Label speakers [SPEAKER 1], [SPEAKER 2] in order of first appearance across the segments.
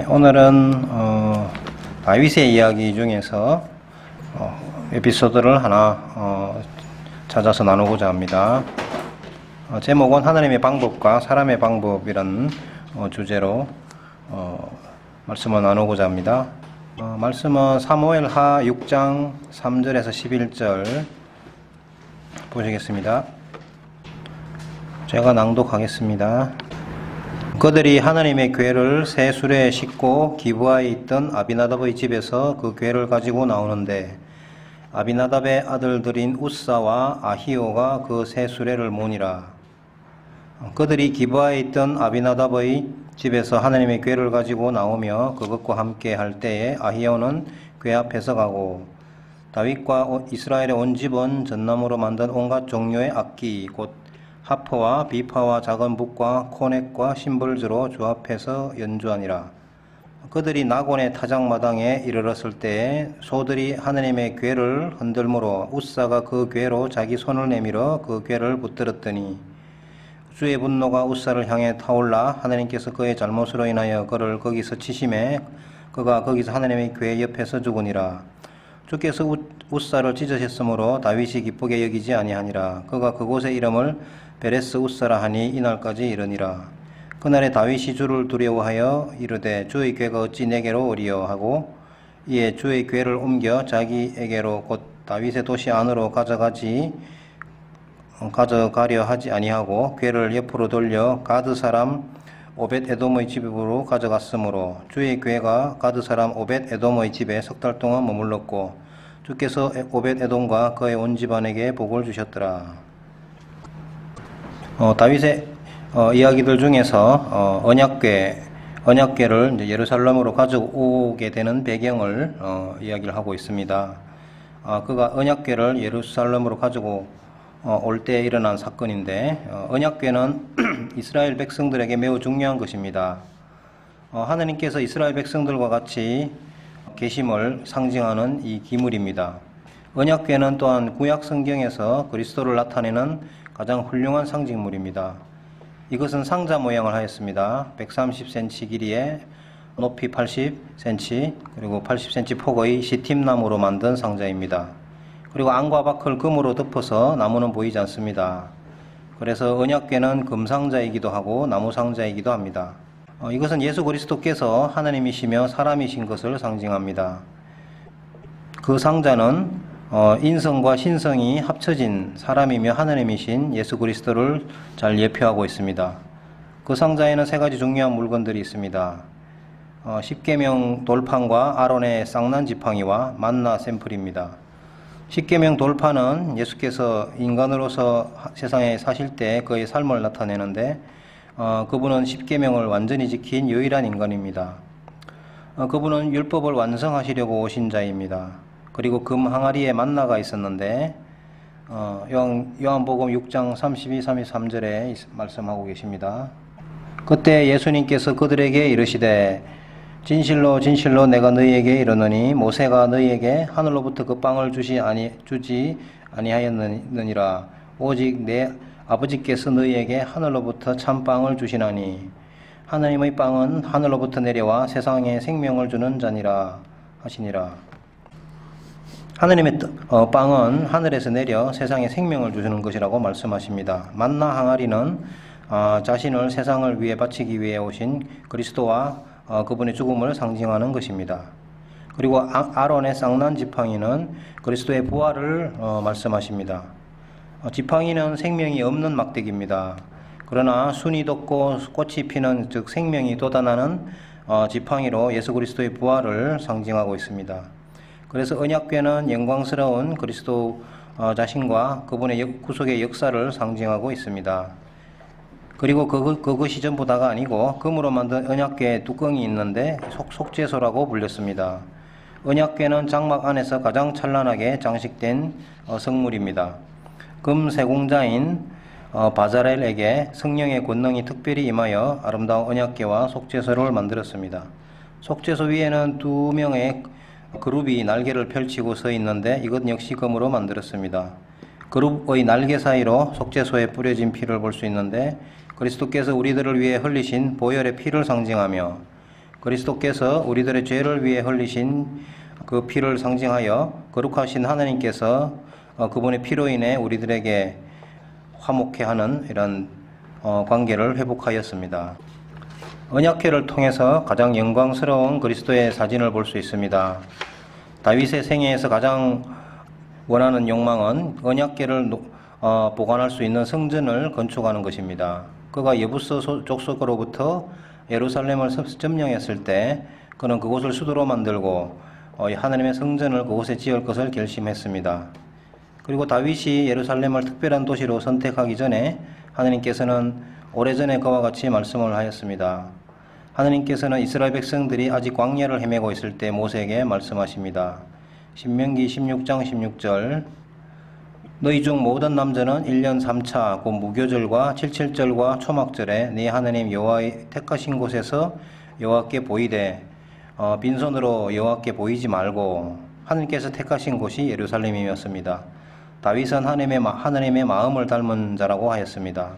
[SPEAKER 1] 오늘은 다윗의 이야기 중에서 에피소드를 하나 찾아서 나누고자 합니다. 제목은 하나님의 방법과 사람의 방법이라는 주제로 말씀을 나누고자 합니다. 말씀은 사무엘하 6장 3절에서 11절 보시겠습니다. 제가 낭독하겠습니다. 그들이 하나님의 궤를 새 수레에 싣고 기브아에 있던 아비나답의 집에서 그 궤를 가지고 나오는데 아비나답의 아들들인 우사와 아히오가 그 새 수레를 모니라. 그들이 기브아에 있던 아비나답의 집에서 하나님의 궤를 가지고 나오며 그것과 함께 할 때에 아히오는 궤 앞에서 가고 다윗과 이스라엘의 온 집은 전나무로 만든 온갖 종류의 악기 곧 하퍼와 비파와 작은 북과 코넥과 심벌주로 주 앞에서 연주하니라. 그들이 나곤의 타작마당에 이르렀을 때에 소들이 하나님의 궤를 흔들므로 우사가 그 궤로 자기 손을 내밀어 그 궤를 붙들었더니 주의 분노가 우사를 향해 타올라 하나님께서 그의 잘못으로 인하여 그를 거기서 치심에 그가 거기서 하나님의 궤 옆에서 죽으니라. 주께서 우사를 찢으셨으므로 다윗이 기쁘게 여기지 아니하니라. 그가 그곳의 이름을 베레스 우사라 하니 이날까지 이르니라. 그날에 다윗이 주를 두려워하여 이르되 주의 궤가 어찌 내게로 오리요 하고 이에 주의 궤를 옮겨 자기에게로 곧 다윗의 도시 안으로 가져가려 하지 아니하고 궤를 옆으로 돌려 가드 사람 오벳 에돔의 집으로 가져갔으므로 주의 궤가 가드 사람 오벳 에돔의 집에 석 달 동안 머물렀고 주께서 오벳 에돔과 그의 온 집안에게 복을 주셨더라. 다윗의 이야기들 중에서 언약궤를 이제 예루살렘으로 가져오게 되는 배경을 이야기를 하고 있습니다. 그가 언약궤를 예루살렘으로 가지고 올 때 일어난 사건인데 언약궤는 이스라엘 백성들에게 매우 중요한 것입니다. 하나님께서 이스라엘 백성들과 같이 계심을 상징하는 이 기물입니다. 언약궤는 또한 구약 성경에서 그리스도를 나타내는 가장 훌륭한 상징물입니다. 이것은 상자 모양을 하였습니다. 130cm 길이에 높이 80cm 그리고 80cm 폭의 시팀나무로 만든 상자입니다. 그리고 안과 밖을 금으로 덮어서 나무는 보이지 않습니다. 그래서 언약궤는 금상자이기도 하고 나무상자이기도 합니다. 이것은 예수 그리스도께서 하나님이시며 사람이신 것을 상징합니다. 그 상자는 인성과 신성이 합쳐진 사람이며 하나님이신 예수 그리스도를 잘 예표하고 있습니다. 그 상자에는 세 가지 중요한 물건들이 있습니다. 십계명 돌판과 아론의 쌍난 지팡이와 만나 샘플입니다. 십계명 돌판은 예수께서 인간으로서 세상에 사실 때 그의 삶을 나타내는데 그분은 십계명을 완전히 지킨 유일한 인간입니다. 그분은 율법을 완성하시려고 오신 자입니다. 그리고 금 항아리에 만나가 있었는데 요한복음 6장 32, 33절에 말씀하고 계십니다. 그때 예수님께서 그들에게 이르시되 진실로 진실로 내가 너희에게 이르노니 모세가 너희에게 하늘로부터 그 빵을 주지 아니하였느니라. 오직 내 아버지께서 너희에게 하늘로부터 참빵을 주시나니 하나님의 빵은 하늘로부터 내려와 세상에 생명을 주는 자니라 하시니라. 하나님의 빵은 하늘에서 내려 세상에 생명을 주시는 것이라고 말씀하십니다. 만나 항아리는 자신을 세상을 위해 바치기 위해 오신 그리스도와 그분의 죽음을 상징하는 것입니다. 그리고 아론의 쌍난 지팡이는 그리스도의 부활을 말씀하십니다. 지팡이는 생명이 없는 막대기입니다. 그러나 순이 돋고 꽃이 피는 즉 생명이 돋아나는 지팡이로 예수 그리스도의 부활을 상징하고 있습니다. 그래서 언약궤는 영광스러운 그리스도 자신과 그분의 구속의 역사를 상징하고 있습니다. 그리고 그것이 전부다가 아니고 금으로 만든 언약궤에 뚜껑이 있는데 속죄소라고 불렸습니다. 언약궤는 장막 안에서 가장 찬란하게 장식된 성물입니다. 금 세공자인 바자렐에게 성령의 권능이 특별히 임하여 아름다운 언약궤와 속죄소를 만들었습니다. 속죄소 위에는 2명의 그룹이 날개를 펼치고 서 있는데 이것 역시 금으로 만들었습니다. 그룹의 날개 사이로 속죄소에 뿌려진 피를 볼 수 있는데 그리스도께서 우리들을 위해 흘리신 보혈의 피를 상징하며 그리스도께서 우리들의 죄를 위해 흘리신 그 피를 상징하여 거룩하신 하나님께서 그분의 피로 인해 우리들에게 화목해 하는 이런 관계를 회복하였습니다. 언약궤를 통해서 가장 영광스러운 그리스도의 사진을 볼 수 있습니다. 다윗의 생애에서 가장 원하는 욕망은 언약궤를 보관할 수 있는 성전을 건축하는 것입니다. 그가 여부스 족속으로부터 예루살렘을 점령했을 때 그는 그곳을 수도로 만들고 하나님의 성전을 그곳에 지을 것을 결심했습니다. 그리고 다윗이 예루살렘을 특별한 도시로 선택하기 전에 하나님께서는 오래전에 그와 같이 말씀을 하였습니다. 하나님께서는 이스라엘 백성들이 아직 광야를 헤매고 있을 때 모세에게 말씀하십니다. 신명기 16장 16절 너희 중 모든 남자는 1년 3차 곧 무교절과 칠칠절과 초막절에 네 하나님 여호와의 택하신 곳에서 여호와께 보이되 빈손으로 여호와께 보이지 말고 하나님께서 택하신 곳이 예루살렘이었습니다. 다윗은 하나님의 마음을 닮은 자라고 하였습니다.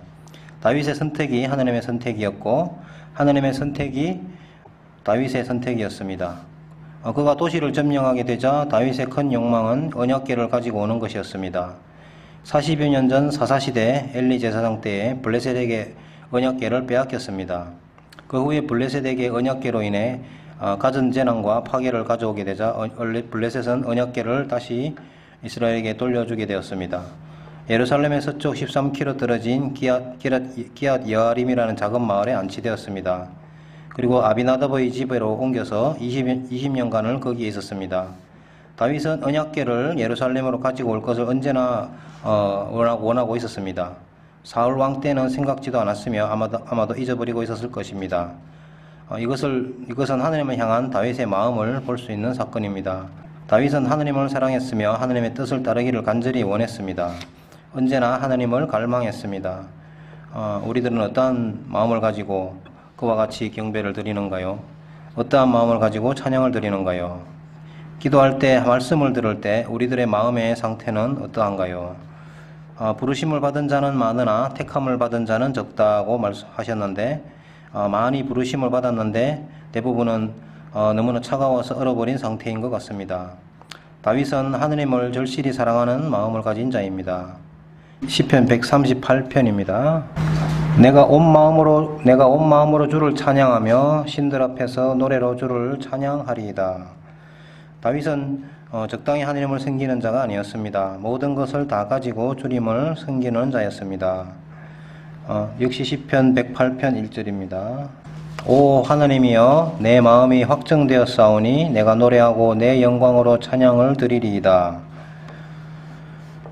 [SPEAKER 1] 다윗의 선택이 하나님의 선택이었고 하나님의 선택이 다윗의 선택이었습니다. 그가 도시를 점령하게 되자 다윗의 큰 욕망은 언약궤를 가지고 오는 것이었습니다. 40여 년 전 사사시대 엘리 제사장 때에 블레셋에게 언약궤를 빼앗겼습니다. 그 후에 블레셋에게 언약궤로 인해 갖은 재난과 파괴를 가져오게 되자 블레셋은 언약궤를 다시 이스라엘에게 돌려주게 되었습니다. 예루살렘의 서쪽 13km 떨어진 기앗 여아림이라는 작은 마을에 안치되었습니다. 그리고 아비나답의 집으로 옮겨서 20년간을 거기에 있었습니다. 다윗은 언약궤를 예루살렘으로 가지고 올 것을 언제나 원하고 있었습니다. 사울 왕 때는 생각지도 않았으며 아마도 잊어버리고 있었을 것입니다. 이것은 하나님을 향한 다윗의 마음을 볼 수 있는 사건입니다. 다윗은 하나님을 사랑했으며 하나님의 뜻을 따르기를 간절히 원했습니다. 언제나 하나님을 갈망했습니다. 우리들은 어떠한 마음을 가지고 그와 같이 경배를 드리는가요? 어떠한 마음을 가지고 찬양을 드리는가요? 기도할 때, 말씀을 들을 때 우리들의 마음의 상태는 어떠한가요? 부르심을 받은 자는 많으나 택함을 받은 자는 적다고 말씀하셨는데 많이 부르심을 받았는데 대부분은 너무나 차가워서 얼어버린 상태인 것 같습니다. 다윗은 하나님을 절실히 사랑하는 마음을 가진 자입니다. 시편 138편입니다. 내가 온 마음으로 주를 찬양하며 신들 앞에서 노래로 주를 찬양하리이다. 다윗은 적당히 하나님을 섬기는 자가 아니었습니다. 모든 것을 다 가지고 주님을 섬기는 자였습니다. 역시 시편 108편 1절입니다. 오 하나님이여 내 마음이 확정되었사오니 내가 노래하고 내 영광으로 찬양을 드리리이다.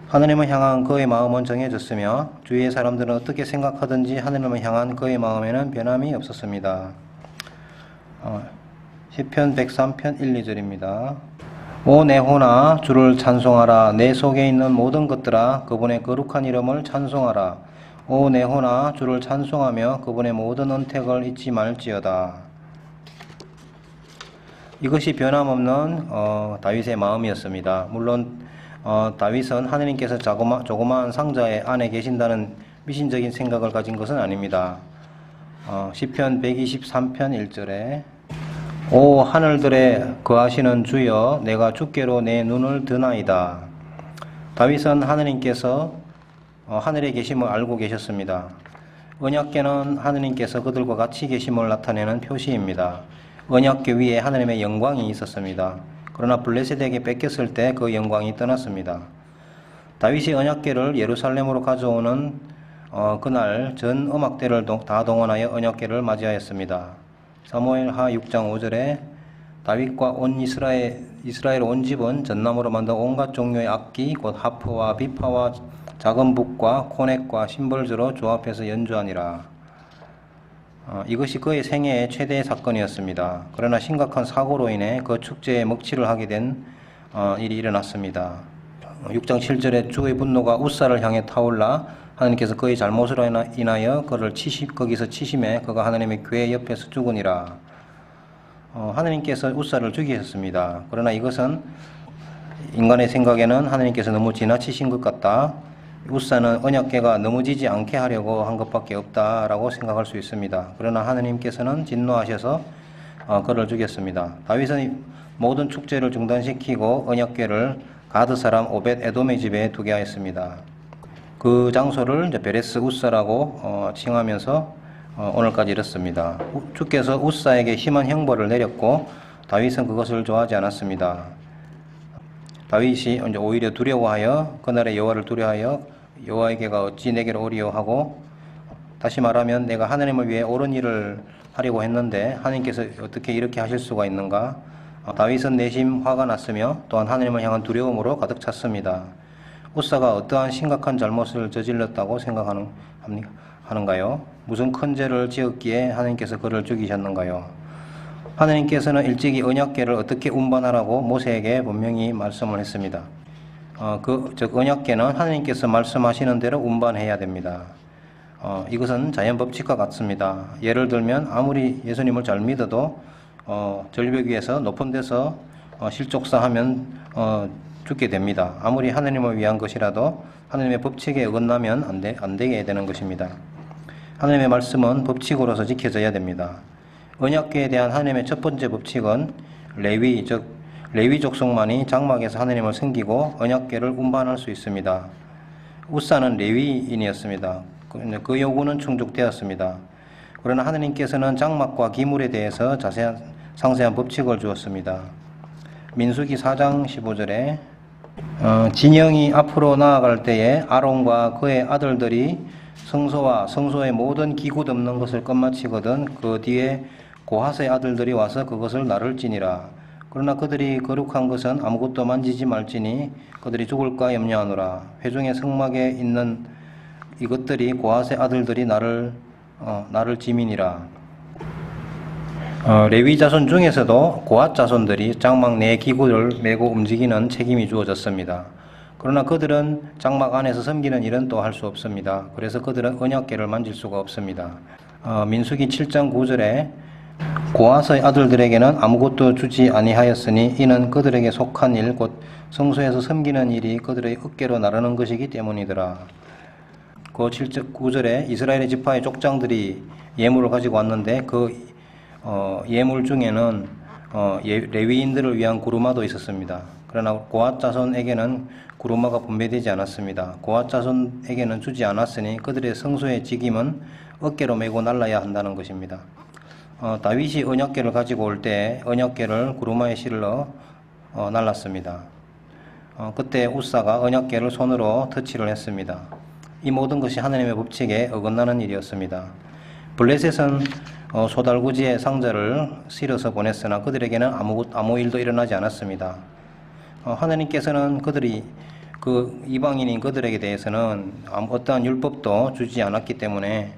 [SPEAKER 1] 하나님을 향한 그의 마음은 정해졌으며 주위의 사람들은 어떻게 생각하든지 하나님을 향한 그의 마음에는 변함이 없었습니다. 시편 103편 1, 2절입니다. 오 내 혼아 주를 찬송하라. 내 속에 있는 모든 것들아 그분의 거룩한 이름을 찬송하라. 오 내 혼아 주를 찬송하며 그분의 모든 은택을 잊지 말지어다. 이것이 변함없는 다윗의 마음이었습니다. 물론 다윗은 하나님께서 조그마한 상자의 안에 계신다는 미신적인 생각을 가진 것은 아닙니다. 시편 123편 1절에 오 하늘들에 거하시는 주여 내가 주께로 내 눈을 드나이다. 다윗은 하나님께서 하늘에 계심을 알고 계셨습니다. 언약궤는 하나님께서 그들과 같이 계심을 나타내는 표시입니다. 언약궤 위에 하나님의 영광이 있었습니다. 그러나 블레셋에게 뺏겼을 때 그 영광이 떠났습니다. 다윗이 언약궤를 예루살렘으로 가져오는 그날 전 음악대를 다 동원하여 언약궤를 맞이하였습니다. 사무엘하 6장 5절에 다윗과 온 이스라엘 온 집은 전나무로 만든 온갖 종류의 악기 곧 하프와 비파와 작은 북과 코넥과 심벌주로 조합해서 연주하니라. 이것이 그의 생애의 최대의 사건이었습니다. 그러나 심각한 사고로 인해 그 축제에 먹칠을 하게 된 일이 일어났습니다. 6장 7절에 주의 분노가 웃사를 향해 타올라 하나님께서 그의 잘못으로 인하여 그를 거기서 치심해 그가 하나님의 궤 옆에서 죽으니라. 하나님께서 웃사를 죽이셨습니다. 그러나 이것은 인간의 생각에는 하나님께서 너무 지나치신 것 같다. 웃사는 언약궤가 넘어지지 않게 하려고 한 것밖에 없다라고 생각할 수 있습니다. 그러나 하나님께서는 진노하셔서 그를 죽였습니다. 다윗은 모든 축제를 중단시키고 언약궤를 가드 사람 오벳 에돔의 집에 두게 하였습니다. 그 장소를 이제 베레스 우사라고 칭하면서 오늘까지 이렇습니다. 주께서 우사에게 심한 형벌을 내렸고 다윗은 그것을 좋아하지 않았습니다. 다윗이 이제 오히려 두려워하여 그날의 여호와를 두려워하여 여호와에게가 어찌 내게로 오리요 하고, 다시 말하면 내가 하나님을 위해 옳은 일을 하려고 했는데 하나님께서 어떻게 이렇게 하실 수가 있는가. 다윗은 내심 화가 났으며 또한 하나님을 향한 두려움으로 가득 찼습니다. 우사가 어떠한 심각한 잘못을 저질렀다고 생각하는가요? 무슨 큰 죄를 지었기에 하나님께서 그를 죽이셨는가요? 하나님께서는 일찍이 언약궤를 어떻게 운반하라고 모세에게 분명히 말씀을 했습니다. 즉 언약궤는 하나님께서 말씀하시는 대로 운반해야 됩니다. 이것은 자연 법칙과 같습니다. 예를 들면 아무리 예수님을 잘 믿어도 절벽 위에서 높은 데서 실족사하면 죽게 됩니다. 아무리 하나님을 위한 것이라도 하나님의 법칙에 어긋나면 안 되게 되는 것입니다. 하나님의 말씀은 법칙으로서 지켜져야 됩니다. 언약궤에 대한 하나님의 첫 번째 법칙은 레위, 즉 레위 족속만이 장막에서 하나님을 섬기고 언약궤를 운반할 수 있습니다. 우사는 레위인이었습니다. 그 요구는 충족되었습니다. 그러나 하나님께서는 장막과 기물에 대해서 상세한 법칙을 주었습니다. 민수기 4장 15절에 진영이 앞으로 나아갈 때에 아론과 그의 아들들이 성소와 성소의 모든 기구 덮는 것을 끝마치거든 그 뒤에 고핫의 아들들이 와서 그것을 나를지니라. 그러나 그들이 거룩한 것은 아무것도 만지지 말지니 그들이 죽을까 염려하노라. 회중의 성막에 있는 이것들이 고핫의 아들들이 나를 지민이라. 레위 자손 중에서도 고핫 자손들이 장막 내 기구를 메고 움직이는 책임이 주어졌습니다. 그러나 그들은 장막 안에서 섬기는 일은 또 할 수 없습니다. 그래서 그들은 언약궤를 만질 수가 없습니다. 민수기 7장 9절에 고핫의 아들들에게는 아무것도 주지 아니하였으니 이는 그들에게 속한 일 곧 성소에서 섬기는 일이 그들의 어깨로 나르는 것이기 때문이더라. 그 7절 9절에 이스라엘의 지파의 족장들이 예물을 가지고 왔는데 그 예물 중에는 레위인들을 위한 구루마도 있었습니다. 그러나 고핫 자손에게는 구루마가 분배되지 않았습니다. 고핫 자손에게는 주지 않았으니 그들의 성소의 직임은 어깨로 메고 날라야 한다는 것입니다. 다윗이 언약궤를 가지고 올 때 언약궤를 구루마에 실러 날랐습니다. 그때 우사가 언약궤를 손으로 터치를 했습니다. 이 모든 것이 하나님의 법칙에 어긋나는 일이었습니다. 블레셋은 소달구지에 상자를 실어서 보냈으나 그들에게는 아무 일도 일어나지 않았습니다. 하나님께서는 그 이방인인 그들에게 대해서는 어떠한 율법도 주지 않았기 때문에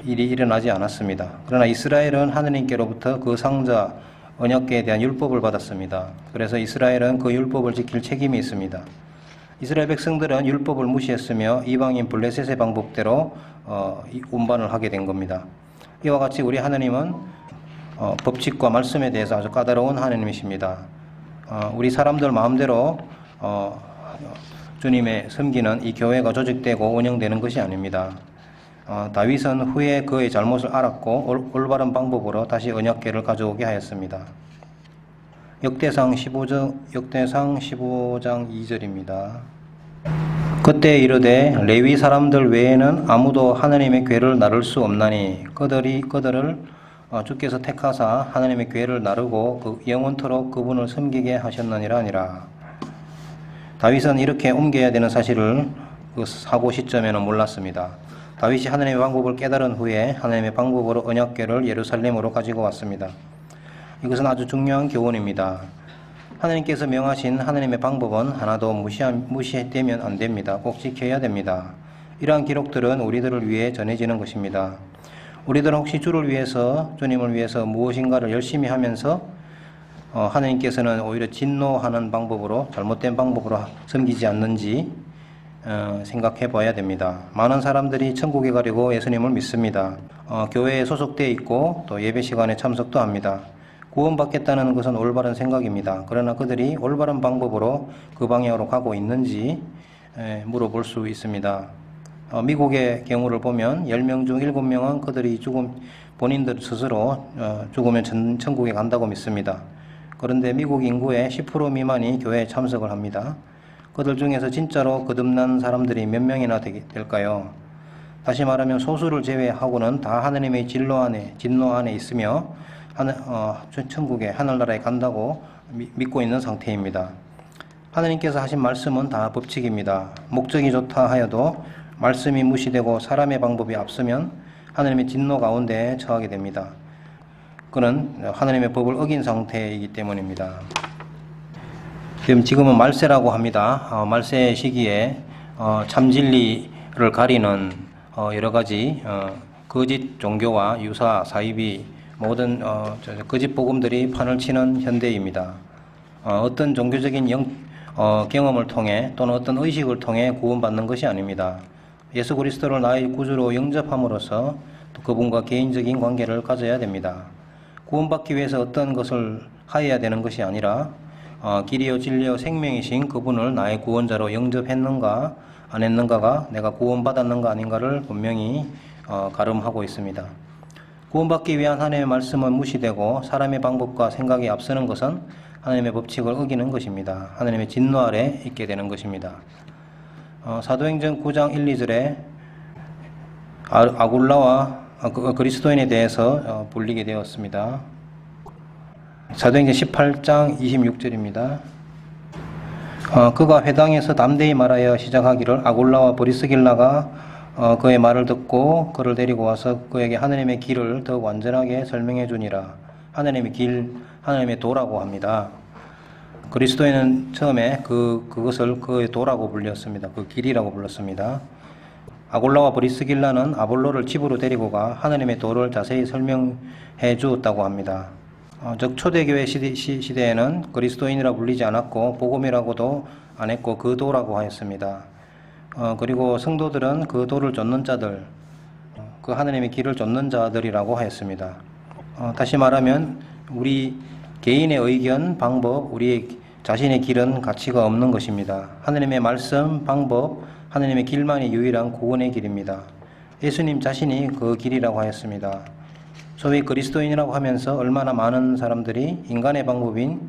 [SPEAKER 1] 일이 일어나지 않았습니다. 그러나 이스라엘은 하나님께로부터 그 상자 언약궤에 대한 율법을 받았습니다. 그래서 이스라엘은 그 율법을 지킬 책임이 있습니다. 이스라엘 백성들은 율법을 무시했으며 이방인 블레셋의 방법대로 운반을 하게 된 겁니다. 이와 같이 우리 하나님은 법칙과 말씀에 대해서 아주 까다로운 하나님이십니다. 우리 사람들 마음대로 주님의 섬기는 이 교회가 조직되고 운영되는 것이 아닙니다. 다윗은 후에 그의 잘못을 알았고 올바른 방법으로 다시 언약궤를 가져오게 하였습니다. 역대상 15장 2절입니다. 그때 이르되 레위 사람들 외에는 아무도 하나님의 궤를 나를 수 없나니 그들을 주께서 택하사 하나님의 궤를 나르고 그 영원토록 그분을 섬기게 하셨느니라 하니라. 다윗은 이렇게 옮겨야 되는 사실을 그 사고 시점에는 몰랐습니다. 다윗이 하나님의 방법을 깨달은 후에 하나님의 방법으로 언약궤를 예루살렘으로 가지고 왔습니다. 이것은 아주 중요한 교훈입니다. 하나님께서 명하신 하나님의 방법은 하나도 무시되면 안 됩니다. 꼭 지켜야 됩니다. 이러한 기록들은 우리들을 위해 전해지는 것입니다. 우리들은 혹시 주님을 위해서 무엇인가를 열심히 하면서 하나님께서는 오히려 진노하는 방법으로 잘못된 방법으로 섬기지 않는지 생각해 봐야 됩니다. 많은 사람들이 천국에 가려고 예수님을 믿습니다. 교회에 소속되어 있고 또 예배 시간에 참석도 합니다. 구원받겠다는 것은 올바른 생각입니다. 그러나 그들이 올바른 방법으로 그 방향으로 가고 있는지 물어볼 수 있습니다. 미국의 경우를 보면 10명 중 7명은 그들이 본인들 스스로 죽으면 천국에 간다고 믿습니다. 그런데 미국 인구의 10% 미만이 교회에 참석을 합니다. 그들 중에서 진짜로 거듭난 사람들이 몇 명이나 될까요? 다시 말하면 소수를 제외하고는 다 하느님의 진노 안에 있으며 천국에 하늘나라에 간다고 믿고 있는 상태입니다. 하느님께서 하신 말씀은 다 법칙입니다. 목적이 좋다 하여도 말씀이 무시되고 사람의 방법이 앞서면 하느님의 진노 가운데 처하게 됩니다. 그는 하느님의 법을 어긴 상태이기 때문입니다. 지금은 말세라고 합니다. 말세 시기에 참진리를 가리는 여러 가지 거짓 종교와 유사, 사이비 모든 거짓 복음들이 판을 치는 현대입니다. 어떤 종교적인 경험을 통해 또는 어떤 의식을 통해 구원받는 것이 아닙니다. 예수 그리스도를 나의 구주로 영접함으로써 그분과 개인적인 관계를 가져야 됩니다. 구원받기 위해서 어떤 것을 하여야 되는 것이 아니라 길이요 진리요 생명이신 그분을 나의 구원자로 영접했는가 안 했는가가 내가 구원받았는가 아닌가를 분명히 가름하고 있습니다. 구원받기 위한 하나님의 말씀은 무시되고 사람의 방법과 생각이 앞서는 것은 하나님의 법칙을 어기는 것입니다. 하나님의 진노 아래 있게 되는 것입니다. 사도행전 9장 1, 2절에 아굴라와 그리스도인에 대해서 불리게 되었습니다. 사도행전 18장 26절입니다. 그가 회당에서 담대히 말하여 시작하기를 아굴라와 브리스길라가 그의 말을 듣고 그를 데리고 와서 그에게 하느님의 길을 더욱 완전하게 설명해 주니라. 하느님의 길, 하느님의 도라고 합니다. 그리스도인은 처음에 그것을 그의 도라고 불렸습니다. 그 길이라고 불렀습니다. 아골라와 브리스길라는 아볼로를 집으로 데리고 가 하느님의 도를 자세히 설명해 주었다고 합니다. 즉 초대교회 시대에는 그리스도인이라 불리지 않았고 복음이라고도 안 했고 그 도라고 하였습니다. 그리고 성도들은 그 도를 쫓는 자들, 그 하느님의 길을 쫓는 자들이라고 하였습니다. 다시 말하면 우리 개인의 의견, 방법, 우리 자신의 길은 가치가 없는 것입니다. 하느님의 말씀, 방법, 하느님의 길만이 유일한 구원의 길입니다. 예수님 자신이 그 길이라고 하였습니다. 소위 그리스도인이라고 하면서 얼마나 많은 사람들이 인간의 방법인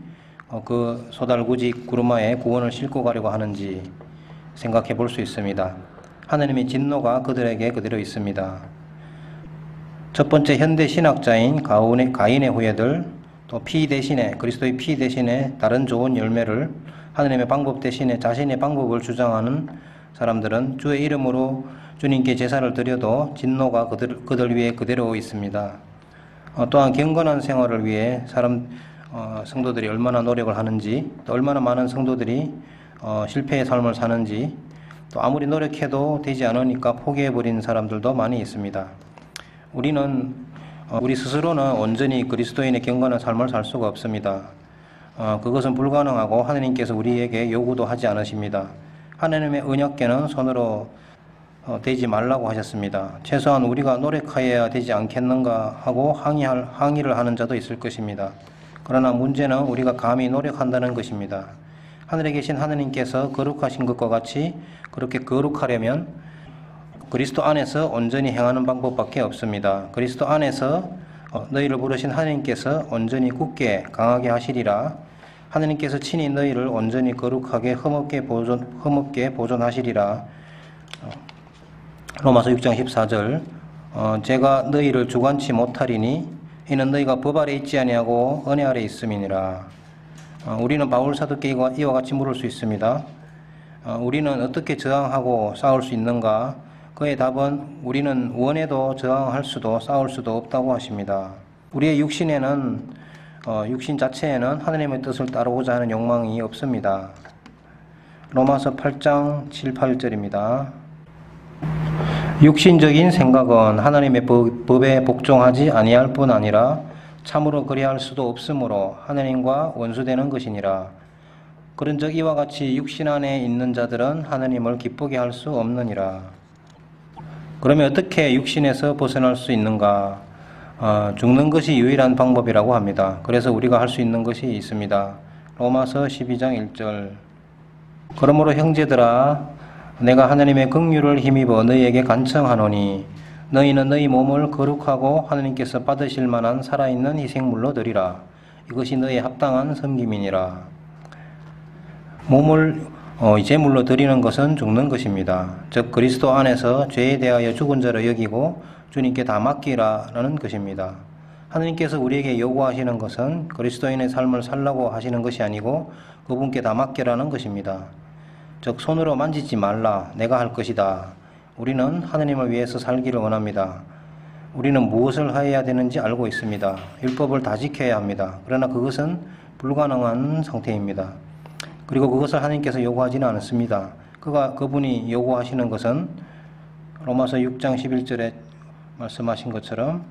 [SPEAKER 1] 그 소달구지 구르마에 구원을 싣고 가려고 하는지 생각해 볼 수 있습니다. 하느님의 진노가 그들에게 그대로 있습니다. 첫 번째 현대 신학자인 가인의 후예들, 또 피 대신에 그리스도의 피 대신에 다른 좋은 열매를 하느님의 방법 대신에 자신의 방법을 주장하는 사람들은 주의 이름으로 주님께 제사를 드려도 진노가 그들 위에 그대로 있습니다. 또한 경건한 생활을 위해 성도들이 얼마나 노력을 하는지, 또 얼마나 많은 성도들이 실패의 삶을 사는지, 또 아무리 노력해도 되지 않으니까 포기해버린 사람들도 많이 있습니다. 우리 스스로는 온전히 그리스도인의 경건한 삶을 살 수가 없습니다. 그것은 불가능하고 하느님께서 우리에게 요구도 하지 않으십니다. 하느님의 언약궤는 손으로 대지 말라고 하셨습니다. 최소한 우리가 노력하여야 되지 않겠는가 하고 항의를 하는 자도 있을 것입니다. 그러나 문제는 우리가 감히 노력한다는 것입니다. 하늘에 계신 하느님께서 거룩하신 것과 같이 그렇게 거룩하려면 그리스도 안에서 온전히 행하는 방법밖에 없습니다. 그리스도 안에서 너희를 부르신 하느님께서 온전히 굳게 강하게 하시리라. 하느님께서 친히 너희를 온전히 거룩하게 흠없게 보존하시리라. 로마서 6장 14절 제가 너희를 주관치 못하리니 이는 너희가 법 아래 있지 아니하고 은혜 아래 있음이니라. 우리는 바울 사도께 이와 같이 물을 수 있습니다. 우리는 어떻게 저항하고 싸울 수 있는가? 그의 답은 우리는 원해도 저항할 수도 싸울 수도 없다고 하십니다. 우리의 육신 자체에는 하느님의 뜻을 따르고자 하는 욕망이 없습니다. 로마서 8장 7, 8절입니다. 육신적인 생각은 하나님의 법에 복종하지 아니할 뿐 아니라 참으로 그리할 수도 없으므로 하느님과 원수되는 것이니라. 그런즉 이와 같이 육신 안에 있는 자들은 하느님을 기쁘게 할 수 없느니라. 그러면 어떻게 육신에서 벗어날 수 있는가? 죽는 것이 유일한 방법이라고 합니다. 그래서 우리가 할 수 있는 것이 있습니다. 로마서 12장 1절 그러므로 형제들아 내가 하나님의 긍휼을 힘입어 너희에게 간청하노니 너희는 너희 몸을 거룩하고 하나님께서 받으실 만한 살아있는 희생물로 드리라. 이것이 너희의 합당한 섬김이니라. 몸을 제물로 드리는 것은 죽는 것입니다. 즉 그리스도 안에서 죄에 대하여 죽은 자로 여기고 주님께 다 맡기라는 것입니다. 하나님께서 우리에게 요구하시는 것은 그리스도인의 삶을 살라고 하시는 것이 아니고 그분께 다 맡기라는 것입니다. 즉 손으로 만지지 말라. 내가 할 것이다. 우리는 하나님을 위해서 살기를 원합니다. 우리는 무엇을 해야 되는지 알고 있습니다. 율법을 다 지켜야 합니다. 그러나 그것은 불가능한 상태입니다. 그리고 그것을 하나님께서 요구하지는 않습니다. 그분이 요구하시는 것은 로마서 6장 11절에 말씀하신 것처럼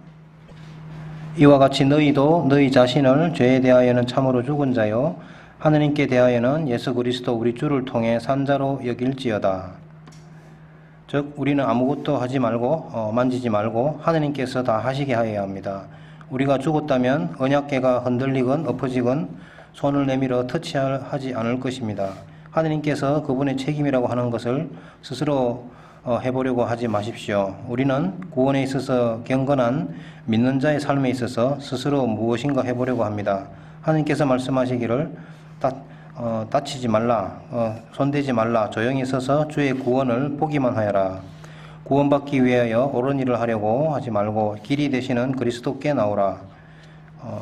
[SPEAKER 1] 이와 같이 너희도 너희 자신을 죄에 대하여는 참으로 죽은 자요 하느님께 대하여는 예수 그리스도 우리 주를 통해 산 자로 여길지어다. 즉 우리는 아무것도 하지 말고 만지지 말고 하느님께서 다 하시게 하여야 합니다. 우리가 죽었다면 언약궤가 흔들리건 엎어지건 손을 내밀어 터치하지 않을 것입니다. 하느님께서 그분의 책임이라고 하는 것을 스스로 해보려고 하지 마십시오. 우리는 구원에 있어서 경건한 믿는 자의 삶에 있어서 스스로 무엇인가 해보려고 합니다. 하느님께서 말씀하시기를 다치지 말라, 손대지 말라, 조용히 서서 주의 구원을 보기만 하여라. 구원받기 위하여 옳은 일을 하려고 하지 말고 길이 되시는 그리스도께 나오라.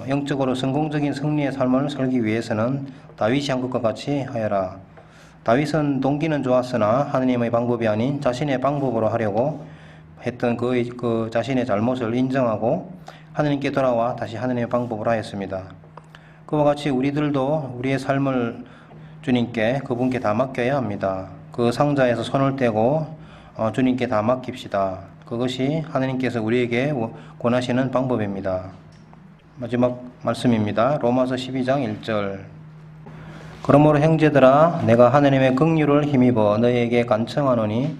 [SPEAKER 1] 영적으로 성공적인 승리의 삶을 살기 위해서는 다윗이 한 것과 같이 하여라. 다윗은 동기는 좋았으나 하느님의 방법이 아닌 자신의 방법으로 하려고 했던 그 자신의 잘못을 인정하고 하느님께 돌아와 다시 하느님의 방법으로 하였습니다. 그와 같이 우리들도 우리의 삶을 주님께 그분께 다 맡겨야 합니다. 그 상자에서 손을 떼고 주님께 다 맡깁시다. 그것이 하느님께서 우리에게 권하시는 방법입니다. 마지막 말씀입니다. 로마서 12장 1절. 그러므로 형제들아 내가 하느님의 긍휼을 힘입어 너희에게 간청하노니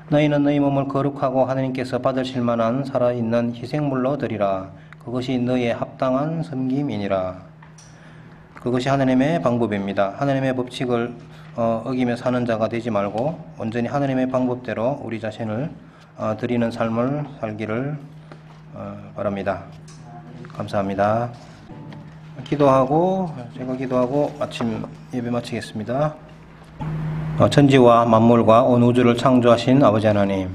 [SPEAKER 1] 너희는 너희 몸을 거룩하고 하느님께서 받으실 만한 살아있는 희생물로 드리라. 그것이 너희의 합당한 섬김이니라. 그것이 하느님의 방법입니다. 하느님의 법칙을 어기며 사는 자가 되지 말고 온전히 하느님의 방법대로 우리 자신을 드리는 삶을 살기를 바랍니다. 감사합니다. 제가 기도하고 아침 예배 마치겠습니다. 천지와 만물과 온 우주를 창조하신 아버지 하나님,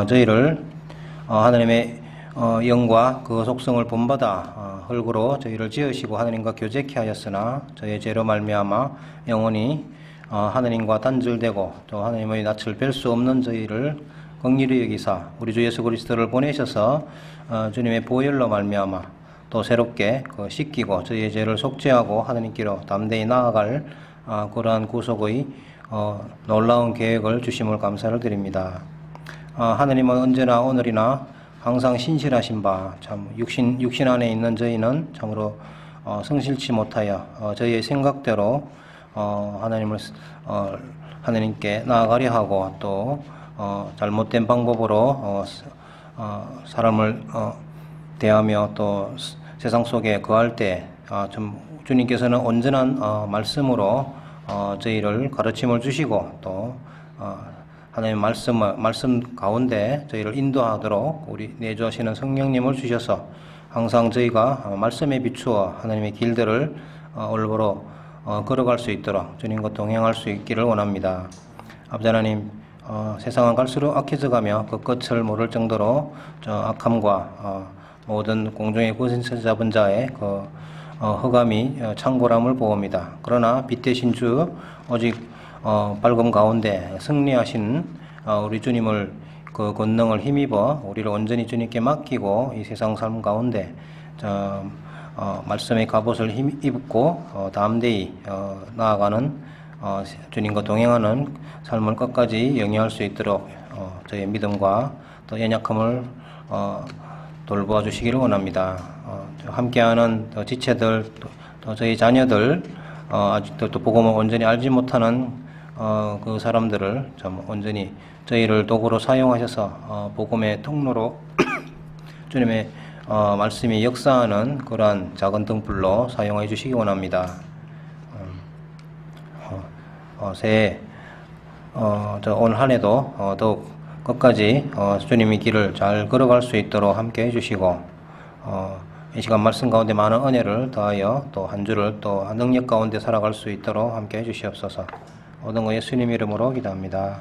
[SPEAKER 1] 저희를 하나님의 영과 그 속성을 본받아 흙으로 저희를 지으시고 하나님과 교제케 하였으나 저희의 죄로 말미암아 영원히 하나님과 단절되고 또 하나님의 낯을 뵐 수 없는 저희를 긍휼히 여기사 우리 주 예수 그리스도를 보내셔서 주님의 보혈로 말미암아 또 새롭게 씻기고 저희의 죄를 속죄하고 하나님께로 담대히 나아갈 그러한 구속의 놀라운 계획을 주심을 감사를 드립니다. 하나님은 언제나 오늘이나 항상 신실하신 바 참 육신 안에 있는 저희는 참으로 성실치 못하여 저희의 생각대로 하나님께 나아가려 하고 또 잘못된 방법으로 사람을 대하며 또 세상 속에 거할 때 주님께서는 온전한 말씀으로 저희를 가르침을 주시고 또 하나님의 말씀 가운데 저희를 인도하도록 우리 내주하시는 성령님을 주셔서 항상 저희가 말씀에 비추어 하나님의 길들을 올바로 걸어갈 수 있도록 주님과 동행할 수 있기를 원합니다. 아버지 하나님, 세상은 갈수록 악해져 가며 그 끝을 모를 정도로 악함과 모든 공중의 권세 잡은 자의 흑암이 창궐함을 보옵니다. 그러나 빛 대신 주 오직 밝음 가운데 승리하신 우리 주님을 그 권능을 힘입어 우리를 온전히 주님께 맡기고 이 세상 삶 가운데 말씀의 갑옷을 입고 담대히 나아가는 주님과 동행하는 삶을 끝까지 영위할 수 있도록 저의 믿음과 또 연약함을 돌보아 주시기를 원합니다. 함께하는 지체들 또 저희 자녀들 아직도 또 복음을 온전히 알지 못하는 그 사람들을 좀 온전히 저희를 도구로 사용하셔서 복음의 통로로 주님의 말씀이 역사하는 그러한 작은 등불로 사용해 주시기 원합니다. 새해 오늘 한 해도 더욱 끝까지 주님의 길을 잘 걸어갈 수 있도록 함께 해주시고 이 시간 말씀 가운데 많은 은혜를 더하여 또 한 주를 또 능력 가운데 살아갈 수 있도록 함께 해주시옵소서. 모든 거 예수님 이름으로 기도합니다.